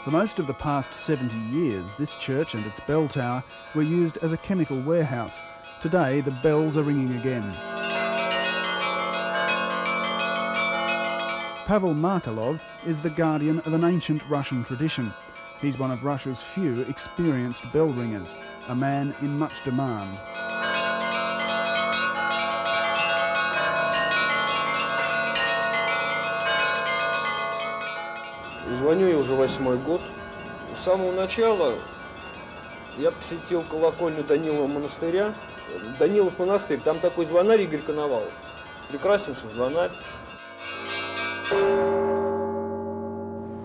For most of the past 70 years, this church and its bell tower were used as a chemical warehouse. Today, the bells are ringing again. Pavel Markelov is the guardian of an ancient Russian tradition. He's one of Russia's few experienced bell ringers, a man in much demand. Звоню я уже 8-й год. С самого начала я посетил колокольню Данилова монастыря. Данилов монастырь, там такой звонарь Игорь Коновалов. Прекраснейший звонарь.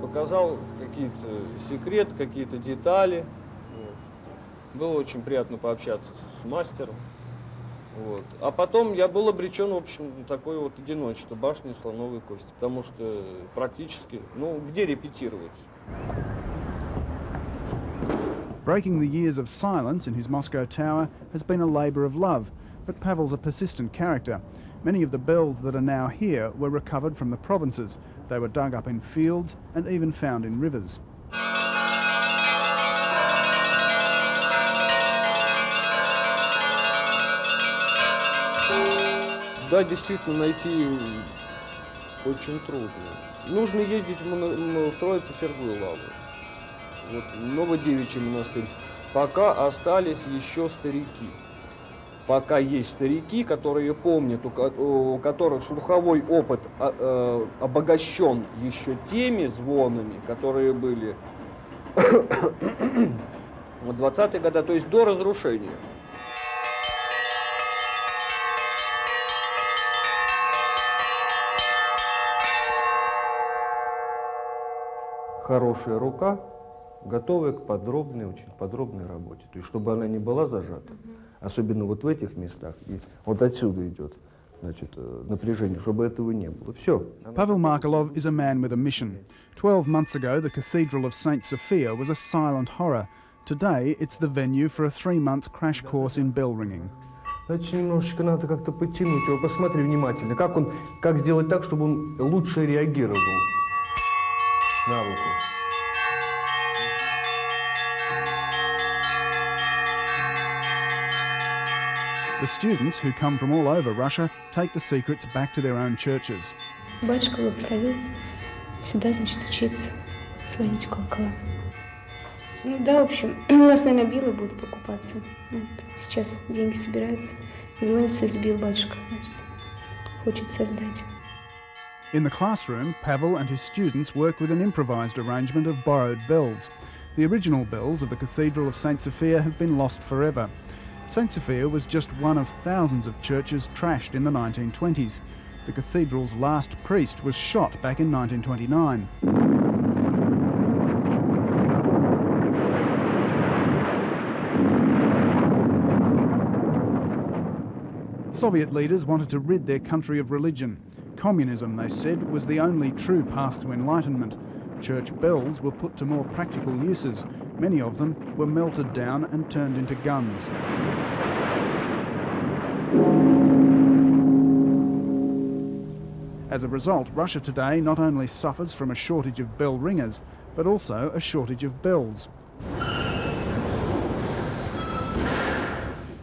Показал какие-то секреты, какие-то детали. Вот. Было очень приятно пообщаться с мастером. Вот. А потом я был обречен, в общем, на такое вот одиночество, башни слоновой кости, потому что практически, где репетировать? Breaking the years of silence in his Moscow tower has been a labour of love, but Pavel's a persistent character. Many of the bells that are now here were recovered from the provinces. They were dug up in fields and even found in rivers. Да, действительно, найти очень трудно. Нужно ездить в Троице-Сергую Лавру. Вот, Новодевичий монастырь. Пока остались еще старики. Пока есть старики, которые помнят, у которых слуховой опыт обогащен еще теми звонами, которые были в 20-е годы, то есть до разрушения. Хорошая рука, готовая к подробной, очень подробной работе. То есть, чтобы она не была зажата, особенно вот в этих местах, и вот отсюда идет, значит, напряжение, чтобы этого не было. Все. Pavel Markelov is a man with a mission. 12 months ago, the Cathedral of St. Sophia was a silent horror. Today, it's the venue for a 3-month crash course in bell ringing. Значит, немножечко надо как-то подтянуть его, посмотри внимательно, как сделать так, чтобы он лучше реагировал на руку. The students, who come from all over Russia, take the secrets back to their own churches. Батюшка благословил сюда, значит, учиться, звонить в колокола. Да, в общем, у нас, наверное, билы будут покупаться. Вот, сейчас деньги собираются. Звонит Сосбил батюшка, значит, хочет создать. In the classroom, Pavel and his students work with an improvised arrangement of borrowed bells. The original bells of the Cathedral of St. Sophia have been lost forever. St. Sophia was just one of thousands of churches trashed in the 1920s. The cathedral's last priest was shot back in 1929. Soviet leaders wanted to rid their country of religion. Communism, they said, was the only true path to enlightenment. Church bells were put to more practical uses. Many of them were melted down and turned into guns. As a result, Russia today not only suffers from a shortage of bell ringers, but also a shortage of bells.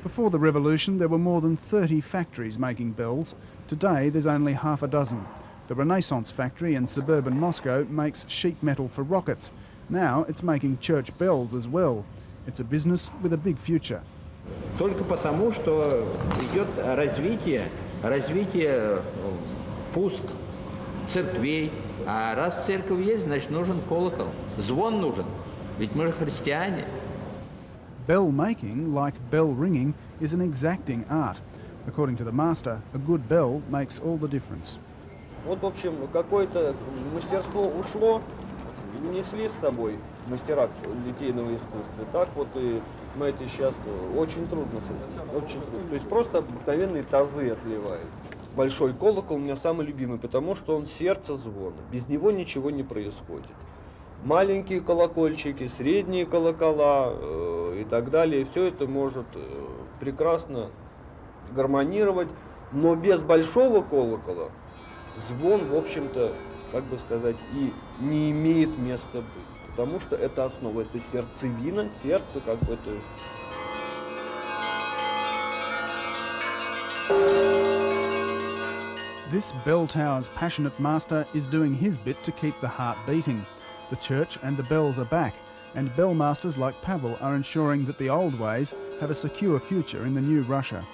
Before the revolution, there were more than 30 factories making bells. Today, there's only half a dozen. The Renaissance factory in suburban Moscow makes sheet metal for rockets. Now it's making church bells as well. It's a business with a big future. Только потому, что идет развитие, пуск церквей. А раз церковь есть, значит, нужен колокол. Звон нужен. Ведь мы же христиане. Bell making, like bell ringing, is an exacting art. According to the master, a good bell makes all the difference. Вот, в общем, какое-то мастерство ушло, внесли с собой мастера литейного искусства. Так вот и, знаете, сейчас очень трудно с этим, очень трудно. То есть просто обыкновенные тазы отливают. Большой колокол у меня самый любимый, потому что он сердце звона. Без него ничего не происходит. Маленькие колокольчики, средние колокола и так далее. Все это может прекрасно гармонировать, но без большого колокола звон, в общем-то, как бы сказать, и не имеет места быть. потому что это основа, это сердцевина, сердце как бы это. This bell tower's passionate master is doing his bit to keep the heart beating. The church and the bells are back, and bell masters like Pavel are ensuring that the old ways have a secure future in the new Russia.